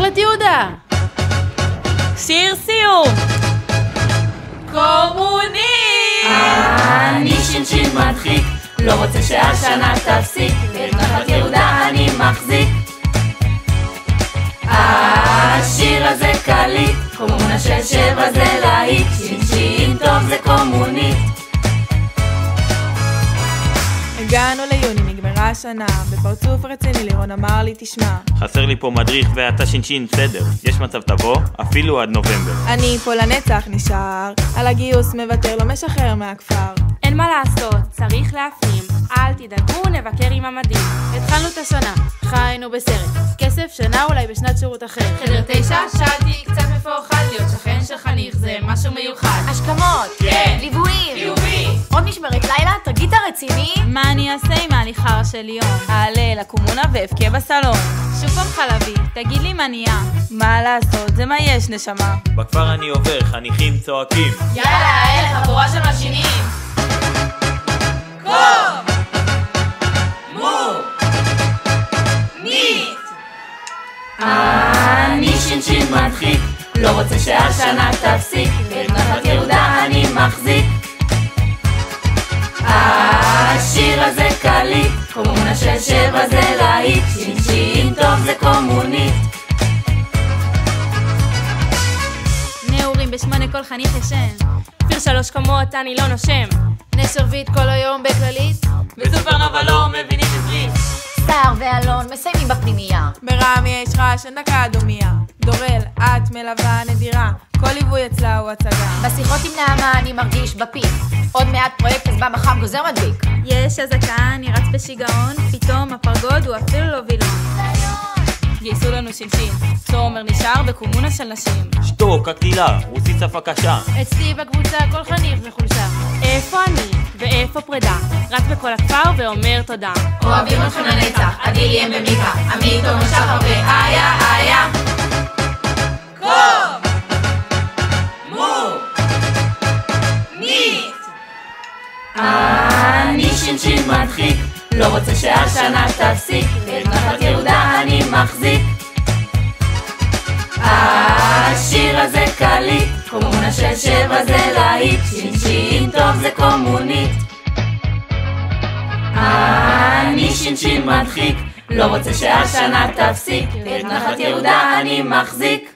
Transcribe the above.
נחלת יהודה. שיר סיום. קומוני. אני שין מדחיק, לא רוצה שהשנה תפסיק, את נחלת יהודה אני מחזיק. השיר הזה קליט, קומונה של 7 זה להיט, שין טוב זה קומונית. הגענו ליוני, נגמרה השנה, בפרצוף רציני לירון אמר לי תשמע, חסר לי פה מדריך ואתה שין בסדר, יש מצב תבוא, אפילו עד נובמבר. אני פה לנצח נשאר, על הגיוס מוותר לא משחרר מהכפר. אין מה לעשות, צריך להפנים, אל תדאגו, נבקר עם המדים. התחלנו את השנה, חיינו בסרט, כסף שנה אולי בשנת שירות אחר. חדר 9, שאלתי קצת איפה אוכל להיות שכן של חניך, זה משהו מיוחד. השכמות, כן, ליוויים, חיובי. עוד משמרת לילה, תגיד את הרציני. מה אני אעשה עם ההליכה של יום? אעלה לקומונה ואבכה בסלון. שוב פעם חלבי, תגיד לי מה נהיה. מה לעשות, זה מה יש נשמה. בכפר אני עובר, חניכים צועקים. יאללה, אין חבורה של משינים. אני שין מדחיק, לא רוצה שהשנה תפסיק, את נחלת יהודה אני מחזיק. השיר הזה קליט, קומונה של 7 זה להיט, שין טוב זה קומונית. נעורים ב8 כל חניך ישן, פיר 3 קומות אני לא נושם. נשרבית כל היום בכללית, בסופרנובה לא מבינים עברית. סער ואלון מסיימים בפנימייה. ברמי יש רעש אין דקה דומיה, דורל את מלווה נדירה, כל ליווי אצלה הוא הצגה. בשיחות עם נעמה אני מרגיש בפיק, עוד מעט פרויקט אז בא מחר גוזר מדביק. יש הזקה, אני רץ בשיגעון, פתאום הפרגוד הוא אפילו לא וילון. גייסו לנו שין, תומר נשאר בקומונה של נשים. שתוק, הקדילה, רוסית שפה קשה. אצלי בקבוצה כל חניך זה חולשה. איפה אני ואיפה פרידה, רץ בכל הכפר ואומר תודה. אוהבים אתכם לנצח, עדי ים ומיקה, עמית תומר שחר ואיה איה. קומונית. אני שין מדחיק, לא רוצה שהשנה תפסיק, את נחלת יהודה אני מחזיק. השיר הזה קליט, קומונה של 7 זה להיט, שין טוב זה קומונית. אני שין מדחיק, לא רוצה שהשנה תפסיק, את נחלת יהודה אני מחזיק.